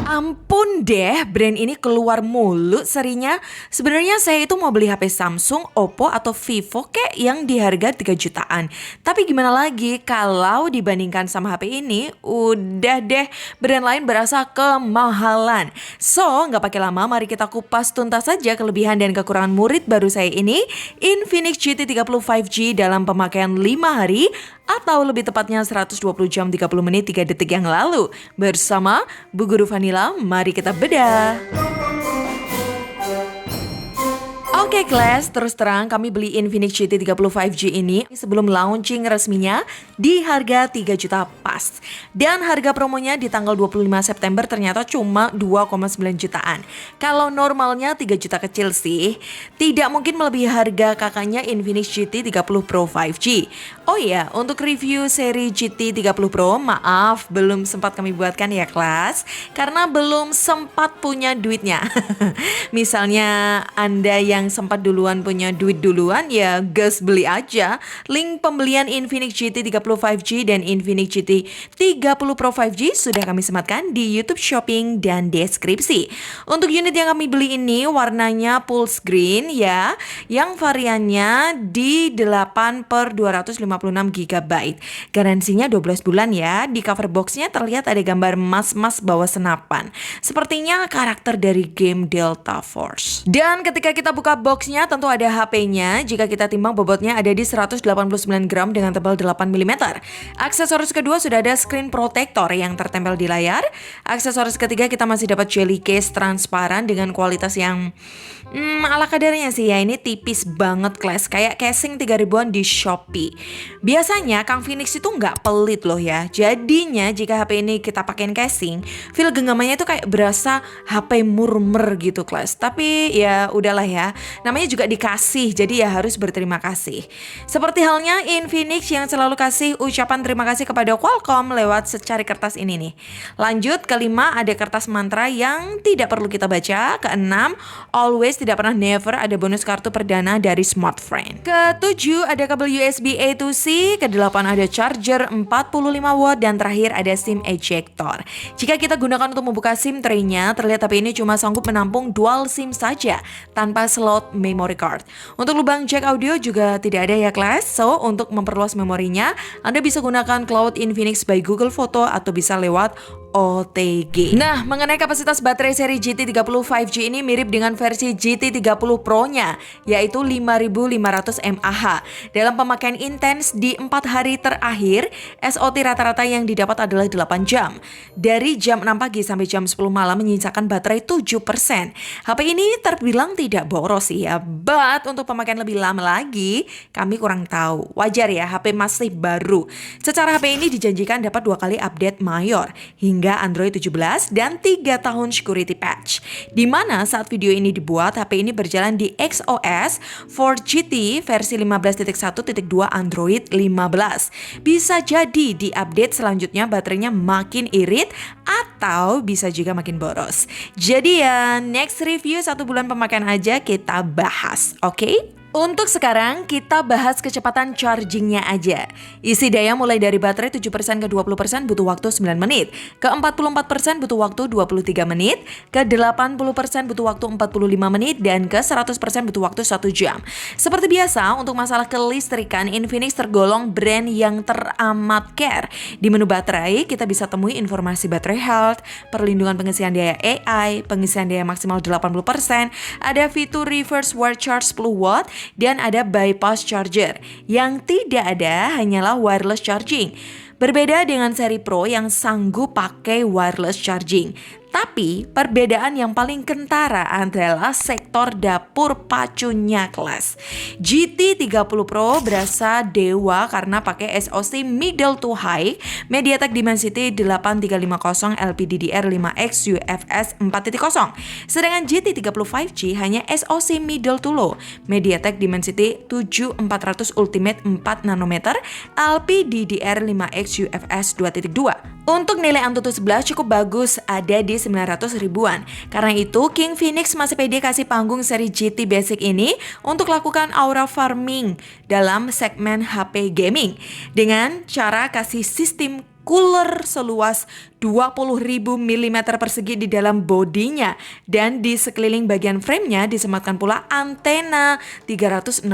Ampun deh, brand ini keluar mulu serinya. Sebenarnya saya itu mau beli HP Samsung, Oppo, atau Vivo kek yang di harga 3 jutaan. Tapi gimana lagi kalau dibandingkan sama HP ini, udah deh brand lain berasa kemahalan. So, nggak pakai lama, mari kita kupas tuntas saja kelebihan dan kekurangan murid baru saya ini, Infinix GT30 5G dalam pemakaian 5 hari atau lebih tepatnya 120 jam 30 menit 3 detik yang lalu. Bersama Bu Guru Vanilla, mari kita bedah. Oke kelas, terus terang kami beli Infinix GT30 5G ini sebelum launching resminya di harga 3 juta pas. Dan harga promonya di tanggal 25 September ternyata cuma 2,9 jutaan. Kalau normalnya 3 juta kecil sih, tidak mungkin melebihi harga kakaknya Infinix GT30 Pro 5G. Oh iya, untuk review seri GT30 Pro, maaf belum sempat kami buatkan ya kelas, karena belum sempat punya duitnya. Misalnya Anda yang sempat duluan punya duit duluan, ya gas beli aja. Link pembelian Infinix GT30 5G dan Infinix GT30 Pro 5G sudah kami sematkan di YouTube Shopping dan deskripsi. Untuk unit yang kami beli ini warnanya pulse green ya, yang variannya di 8/256 GB. Garansinya 12 bulan ya. Di cover boxnya terlihat ada gambar mas-mas bawa senapan. Sepertinya karakter dari game Delta Force. Dan ketika kita buka boxnya tentu ada HP-nya. Jika kita timbang bobotnya ada di 189 gram dengan tebal 8 mm. Aksesoris kedua sudah ada screen protector yang tertempel di layar. Aksesoris ketiga kita masih dapat jelly case transparan dengan kualitas yang ala kadarnya sih ya. Ini tipis banget kelas, kayak casing 3 ribuan di Shopee. Biasanya Kang Phoenix itu nggak pelit loh ya. Jadinya jika HP ini kita pakein casing, feel genggamannya itu kayak berasa HP murmer gitu kelas. Tapi ya udahlah ya, namanya juga dikasih, jadi ya harus berterima kasih. Seperti halnya Infinix yang selalu kasih ucapan terima kasih kepada Qualcomm lewat secari kertas ini nih. Lanjut, kelima ada kertas mantra yang tidak perlu kita baca. Keenam, always tidak pernah never ada bonus kartu perdana dari Smart Friend. Ketujuh ada kabel USB A to C. Kedelapan ada charger 45 watt dan terakhir ada SIM ejector. Jika kita gunakan untuk membuka SIM tray-nya, terlihat HP ini cuma sanggup menampung dual SIM saja tanpa slot memory card. Untuk lubang jack audio juga tidak ada ya kelas. So, untuk memperluas memorinya, Anda bisa gunakan Cloud Infinix by Google Photo atau bisa lewat OTG. Nah, mengenai kapasitas baterai seri GT30 5G ini mirip dengan versi GT30 Pro-nya, yaitu 5500 mAh. Dalam pemakaian intens di 4 hari terakhir, SOT rata-rata yang didapat adalah 8 jam. Dari jam 6 pagi sampai jam 10 malam menyisakan baterai 7%. HP ini terbilang tidak boros sih ya, but untuk pemakaian lebih lama lagi, kami kurang tahu. Wajar ya, HP masih baru. Secara HP ini dijanjikan dapat 2 kali update mayor, hingga Android 17 dan 3 tahun security patch. Di mana saat video ini dibuat, HP ini berjalan di XOS 4GT versi 15.1.2 Android 15. Bisa jadi di update selanjutnya baterainya makin irit atau bisa juga makin boros. Jadi ya, next review 1 bulan pemakaian aja kita bahas, oke? Untuk sekarang kita bahas kecepatan chargingnya aja. Isi daya mulai dari baterai 7% ke 20% butuh waktu 9 menit, ke 44% butuh waktu 23 menit, ke 80% butuh waktu 45 menit, dan ke 100% butuh waktu 1 jam. Seperti biasa, untuk masalah kelistrikan, Infinix tergolong brand yang teramat care. Di menu baterai, kita bisa temui informasi baterai health, perlindungan pengisian daya AI, pengisian daya maksimal 80%, ada fitur reverse wire charge 10 watt, dan ada bypass charger. Yang tidak ada hanyalah wireless charging. Berbeda dengan seri Pro yang sanggup pakai wireless charging. Tapi perbedaan yang paling kentara adalah sektor dapur pacunya kelas. GT30 Pro berasa dewa karena pakai SoC middle to high MediaTek Dimensity 8350 LPDDR5X UFS 4.0. Sedangkan GT30 5G hanya SoC middle to low MediaTek Dimensity 7400 Ultimate 4 nanometer LPDDR5X UFS 2.2. Untuk nilai Antutu 11 cukup bagus, ada di 900 ribuan. Karena itu, King Phoenix masih pede kasih panggung seri GT Basic ini untuk lakukan aura farming dalam segmen HP gaming dengan cara kasih sistem cooler seluas 20.000 mm persegi di dalam bodinya, dan di sekeliling bagian framenya disematkan pula antena 360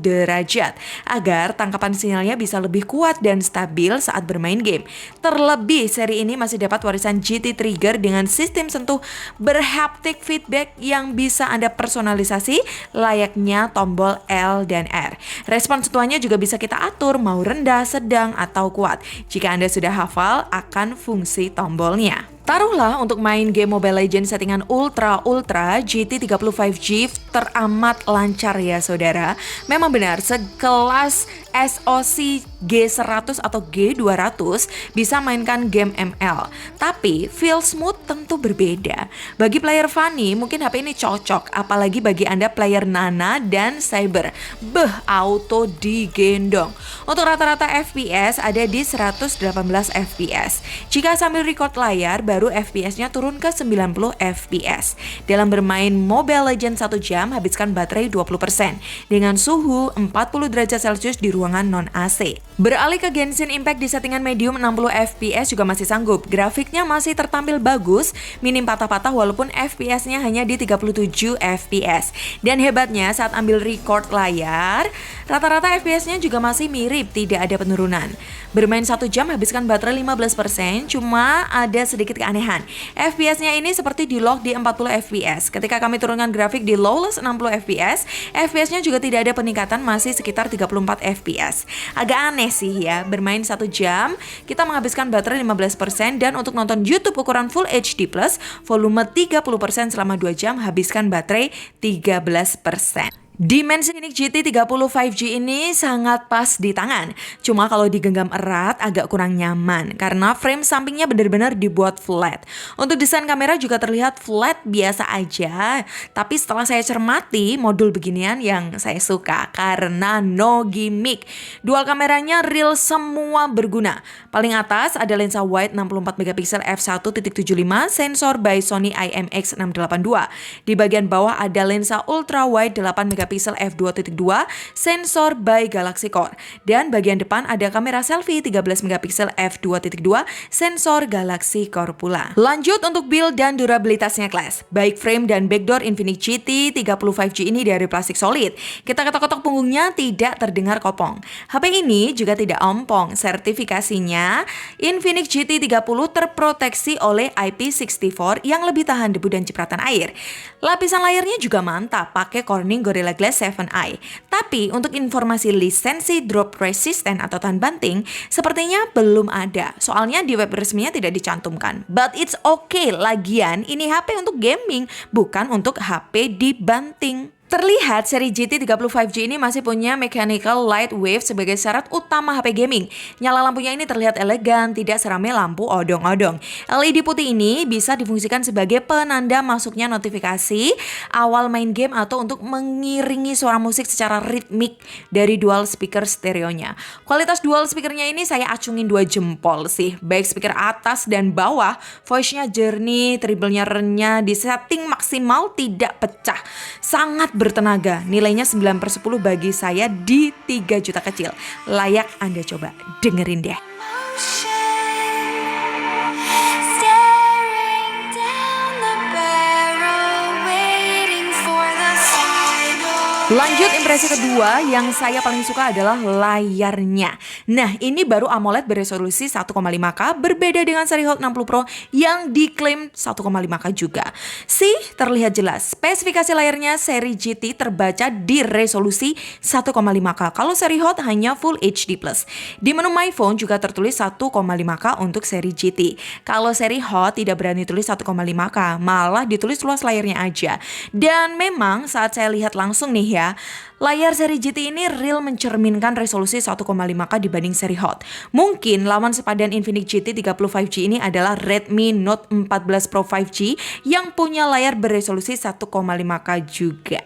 derajat agar tangkapan sinyalnya bisa lebih kuat dan stabil saat bermain game. Terlebih seri ini masih dapat warisan GT Trigger dengan sistem sentuh berhaptic feedback yang bisa Anda personalisasi layaknya tombol L dan R. Respon sentuhannya juga bisa kita atur mau rendah, sedang, atau kuat. Jika Anda sudah hafal akan fungsi tombolnya. Taruhlah untuk main game Mobile Legends settingan Ultra GT 35G teramat lancar ya saudara. Memang benar sekelas SoC G100 atau G200 bisa mainkan game ML. Tapi feel smooth tentu berbeda. Bagi player Fanny mungkin HP ini cocok, apalagi bagi Anda player Nana dan Cyber. Auto digendong. Untuk rata-rata FPS ada di 118 FPS. Jika sambil record layar baru FPS-nya turun ke 90 FPS. Dalam bermain Mobile Legends 1 jam habiskan baterai 20% dengan suhu 40 derajat Celcius di ruangan non-AC. Beralih ke Genshin Impact di settingan medium 60 FPS juga masih sanggup. Grafiknya masih tertampil bagus, minim patah-patah walaupun FPS-nya hanya di 37 FPS. Dan hebatnya saat ambil record layar, rata-rata FPS-nya juga masih mirip, tidak ada penurunan. Bermain 1 jam habiskan baterai 15%, cuma ada sedikit keanehan. FPS-nya ini seperti di lock di 40 FPS. Ketika kami turunkan grafik di lowless 60 FPS, FPS-nya juga tidak ada peningkatan, masih sekitar 34 FPS. Agak aneh sih ya, bermain 1 jam, kita menghabiskan baterai 15% dan untuk nonton YouTube ukuran Full HD+, volume 30% selama 2 jam, habiskan baterai 13%. Dimensinic GT 30 5G ini sangat pas di tangan. Cuma kalau digenggam erat agak kurang nyaman karena frame sampingnya benar-benar dibuat flat. Untuk desain kamera juga terlihat flat biasa aja. Tapi setelah saya cermati, modul beginian yang saya suka karena no gimmick. Dual kameranya real semua berguna. Paling atas ada lensa wide 64 megapiksel f1.75 sensor by Sony IMX682. Di bagian bawah ada lensa ultra wide 8 megapiksel f2.2 sensor by Galaxy Core, dan bagian depan ada kamera selfie 13 megapiksel f2.2 sensor Galaxy Core pula. Lanjut untuk build dan durabilitasnya Class. Baik frame dan backdoor Infinix GT 30 5G ini dari plastik solid. Kita ketok-ketok punggungnya tidak terdengar kopong. HP ini juga tidak ompong. Sertifikasinya Infinix GT 30 terproteksi oleh IP64 yang lebih tahan debu dan cipratan air. Lapisan layarnya juga mantap, pakai Corning Gorilla Glass 7i. Tapi untuk informasi lisensi drop resistant atau tahan banting, sepertinya belum ada. Soalnya di web resminya tidak dicantumkan. But it's okay, lagian ini HP untuk gaming, bukan untuk HP dibanting. Terlihat seri GT 30 5G ini masih punya mechanical light wave sebagai syarat utama HP gaming. Nyala lampunya ini terlihat elegan, tidak seramai lampu odong-odong. LED putih ini bisa difungsikan sebagai penanda masuknya notifikasi awal main game atau untuk mengiringi suara musik secara ritmik dari dual speaker stereonya. Kualitas dual speakernya ini saya acungin 2 jempol sih. Baik speaker atas dan bawah, voice-nya jernih, treble-nya renyah, di setting maksimal tidak pecah. Sangat bertenaga, nilainya 9/10 bagi saya di 3 juta kecil. Layak Anda coba dengerin deh. Lanjut impresi kedua yang saya paling suka adalah layarnya. Nah ini baru AMOLED beresolusi 1,5K berbeda dengan seri Hot 60 Pro yang diklaim 1,5K juga. Terlihat jelas. Spesifikasi layarnya seri GT terbaca di resolusi 1,5K. Kalau seri Hot hanya Full HD+. Di menu My Phone juga tertulis 1,5K untuk seri GT. Kalau seri Hot tidak berani tulis 1,5K, malah ditulis luas layarnya aja. Dan memang saat saya lihat langsung nih ya, layar seri GT ini real mencerminkan resolusi 1,5K dibanding seri Hot. Mungkin lawan sepadan Infinix GT 30 5G ini adalah Redmi Note 14 Pro 5G yang punya layar beresolusi 1,5K juga.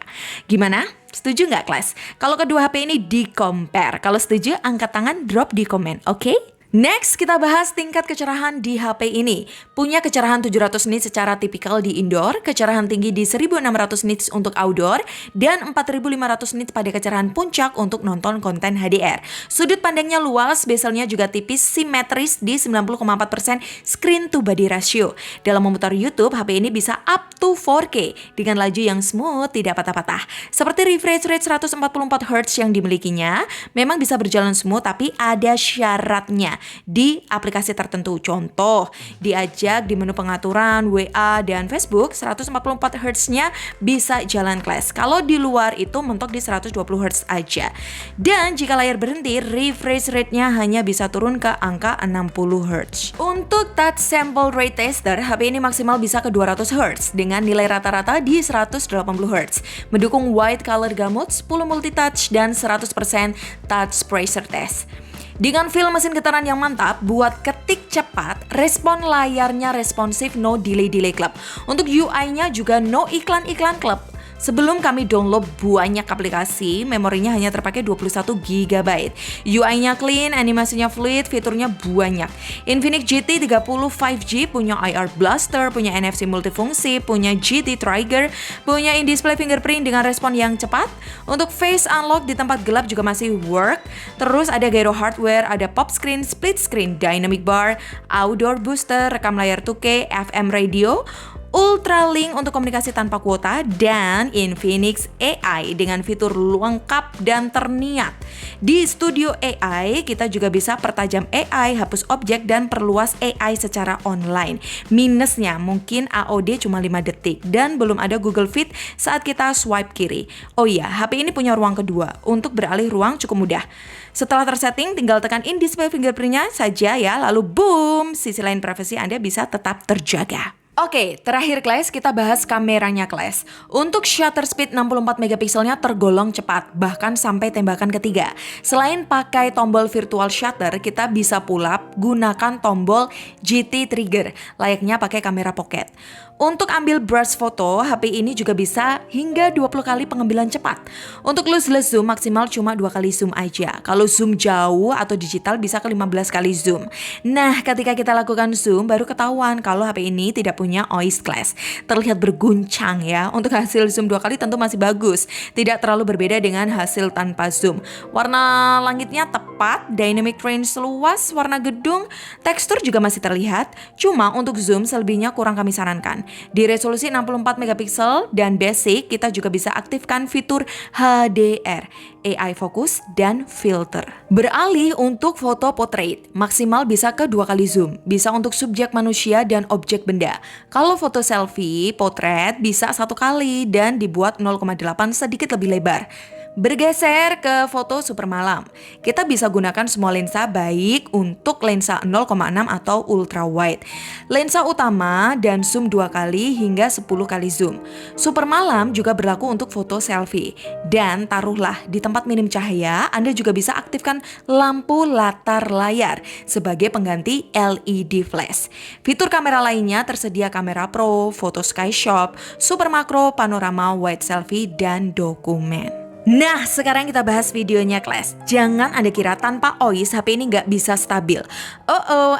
Gimana? Setuju nggak, Class? Kalau kedua HP ini di-compare. Kalau setuju, angkat tangan, drop di komen, oke? Next, kita bahas tingkat kecerahan di HP ini. Punya kecerahan 700 nits secara tipikal di indoor, kecerahan tinggi di 1600 nits untuk outdoor, dan 4500 nits pada kecerahan puncak untuk nonton konten HDR. Sudut pandangnya luas, bezelnya juga tipis, simetris di 90,4% screen to body ratio. Dalam memutar YouTube, HP ini bisa up to 4K dengan laju yang smooth, tidak patah-patah. Seperti refresh rate 144 Hz yang dimilikinya, memang bisa berjalan smooth tapi ada syaratnya di aplikasi tertentu. Contoh, diajak di menu pengaturan WA dan Facebook 144 Hz-nya bisa jalan class. Kalau di luar itu mentok di 120 Hz aja. Dan jika layar berhenti, refresh rate-nya hanya bisa turun ke angka 60 Hz. Untuk touch sample rate tester, HP ini maksimal bisa ke 200 Hz dengan nilai rata-rata di 180 Hz. Mendukung wide color gamut, 10 multitouch dan 100% touch pressure test. Dengan feel mesin getaran yang mantap, buat ketik cepat, respon layarnya responsif, no delay club. Untuk UI-nya juga no iklan-iklan club. Sebelum kami download banyak aplikasi, memorinya hanya terpakai 21 GB. UI-nya clean, animasinya fluid, fiturnya banyak. Infinix GT 30 5G punya IR Blaster, punya NFC multifungsi, punya GT Trigger, punya in-display fingerprint dengan respon yang cepat. Untuk face unlock di tempat gelap juga masih work. Terus ada gyro hardware, ada pop screen, split screen, dynamic bar, outdoor booster, rekam layar 2K, FM radio, Ultralink untuk komunikasi tanpa kuota, dan Infinix AI dengan fitur lengkap dan terniat. Di Studio AI, kita juga bisa pertajam AI, hapus objek, dan perluas AI secara online. Minusnya mungkin AOD cuma 5 detik dan belum ada Google Fit saat kita swipe kiri. Oh iya, HP ini punya ruang kedua. Untuk beralih ruang cukup mudah. Setelah tersetting, tinggal tekan in-display fingerprint-nya saja ya, lalu boom, sisi lain privasi Anda bisa tetap terjaga. Oke, terakhir class kita bahas kameranya class. Untuk shutter speed 64 megapikselnya tergolong cepat, bahkan sampai tembakan ketiga. Selain pakai tombol virtual shutter, kita bisa pula gunakan tombol GT trigger, layaknya pakai kamera pocket. Untuk ambil burst foto, HP ini juga bisa hingga 20 kali pengambilan cepat. Untuk lossless zoom maksimal cuma 2 kali zoom aja. Kalau zoom jauh atau digital bisa ke 15 kali zoom. Nah, ketika kita lakukan zoom baru ketahuan kalau HP ini tidak punya OIS class. Terlihat berguncang ya. Untuk hasil zoom 2 kali tentu masih bagus. Tidak terlalu berbeda dengan hasil tanpa zoom. Warna langitnya tepat, dynamic range luas, warna gedung, tekstur juga masih terlihat. Cuma untuk zoom selebihnya kurang kami sarankan. Di resolusi 64 megapiksel dan basic, kita juga bisa aktifkan fitur HDR, AI fokus, dan filter. Beralih untuk foto portrait, maksimal bisa ke 2 kali zoom. Bisa untuk subjek manusia dan objek benda. Kalau foto selfie, potret bisa 1 kali dan dibuat 0,8 sedikit lebih lebar. Bergeser ke foto super malam, kita bisa gunakan semua lensa baik untuk lensa 0,6 atau ultra wide. Lensa utama dan zoom 2 kali hingga 10 kali zoom. Super malam juga berlaku untuk foto selfie. Dan taruhlah di tempat minim cahaya, Anda juga bisa aktifkan lampu latar layar sebagai pengganti LED flash. Fitur kamera lainnya tersedia kamera pro, foto sky shot, super makro, panorama, wide selfie, dan dokumen. Nah, sekarang kita bahas videonya class. Jangan Anda kira tanpa OIS HP ini nggak bisa stabil.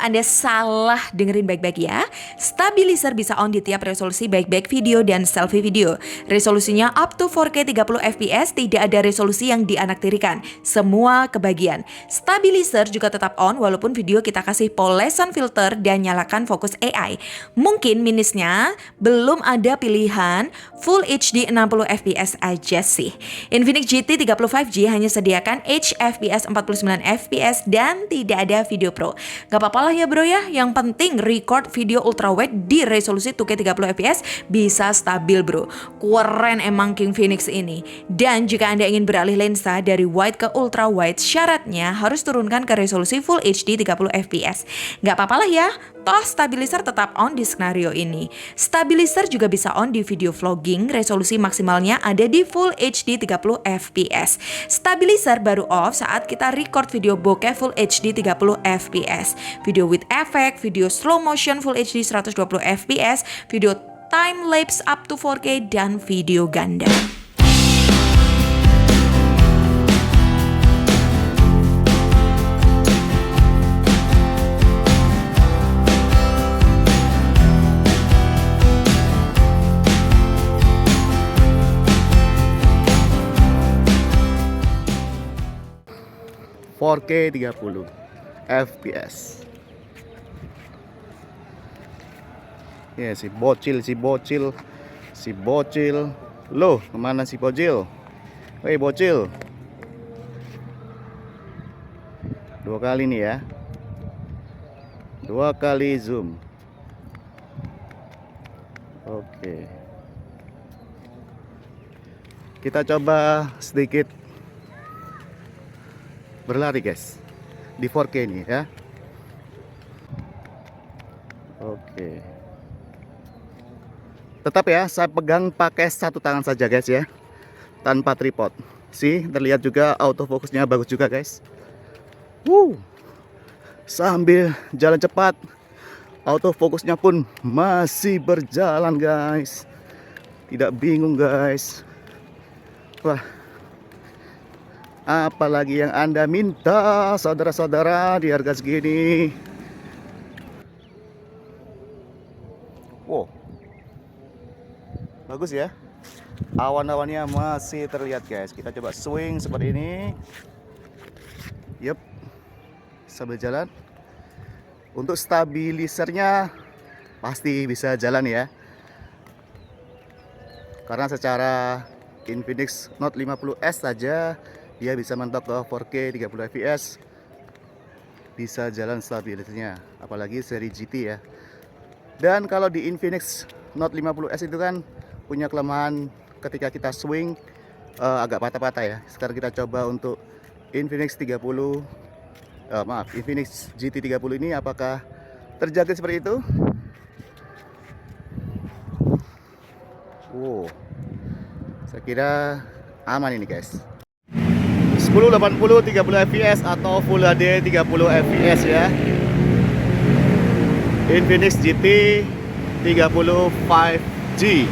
Anda salah, dengerin baik-baik ya. Stabilizer bisa on di tiap resolusi baik-baik video dan selfie video. Resolusinya up to 4K 30 fps, tidak ada resolusi yang dianaktirikan. Semua kebagian. Stabilizer juga tetap on walaupun video kita kasih polesan filter dan nyalakan fokus AI. Mungkin minusnya belum ada pilihan Full HD 60 fps aja sih. Infinix GT 30 5G hanya sediakan HFPS 49 fps dan tidak ada video pro. Gak apa-apa lah ya bro ya, yang penting record video ultrawide di resolusi 2K 30 fps bisa stabil bro. Keren emang King Phoenix ini. Dan jika Anda ingin beralih lensa dari wide ke ultrawide, syaratnya harus turunkan ke resolusi Full HD 30 fps. Gak apa-apa lah ya, toh stabilizer tetap on di skenario ini. Stabilizer juga bisa on di video vlogging, resolusi maksimalnya ada di Full HD 30 fps. Stabilizer baru off saat kita record video bokeh Full HD 30 fps. Video with effect, video slow motion Full HD 120 fps, video time lapse up to 4K, dan video ganda. 4K 30 fps. Ya, si bocil. Loh, kemana si bocil? Hei bocil. 2 kali nih ya. 2 kali zoom. Oke. Kita coba sedikit berlari guys di 4K ini ya. Oke. Tetap ya, saya pegang pakai satu tangan saja guys ya, tanpa tripod. Terlihat juga autofokusnya bagus juga guys. Sambil jalan cepat, autofokusnya pun masih berjalan guys. Tidak bingung guys. Wah, apalagi yang Anda minta saudara-saudara di harga segini. Wow, bagus ya. Awan-awannya masih terlihat guys. Kita coba swing seperti ini. Yup, sambil jalan. Untuk stabilisernya pasti bisa jalan ya, karena secara Infinix Note 50s saja dia bisa mentok ke 4K 30 fps, bisa jalan stabilisernya, apalagi seri GT ya. Dan kalau di Infinix Note 50s itu kan punya kelemahan ketika kita swing agak patah-patah ya. Sekarang kita coba untuk Infinix GT 30 ini, apakah terjaga seperti itu? Saya kira aman ini guys. 1080 30 fps atau Full HD 30 fps ya. Infinix GT 30 5G.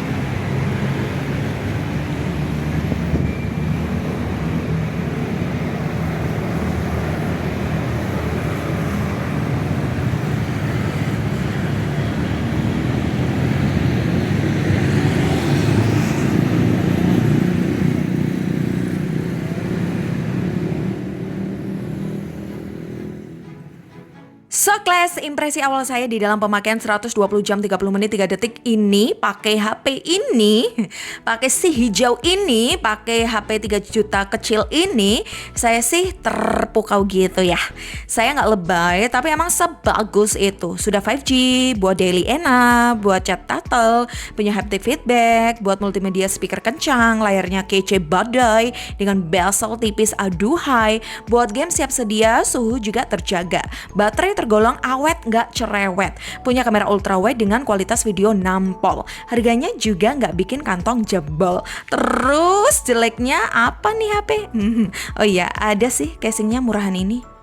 So class, impresi awal saya di dalam pemakaian 120 jam 30 menit 3 detik ini pakai HP ini, pakai si hijau ini, pakai HP 3 juta kecil ini, saya sih terpukau gitu ya. Saya nggak lebay, tapi emang sebagus itu. Sudah 5G, buat daily enak, buat chat turtle, punya haptic feedback, buat multimedia speaker kencang, layarnya kece badai dengan bezel tipis aduhai, buat game siap sedia, suhu juga terjaga, baterai tergolong awet nggak cerewet, punya kamera ultrawide dengan kualitas video nampol, harganya juga nggak bikin kantong jebol. Terus jeleknya apa nih HP? Oh iya, ada sih casingnya murahan ini.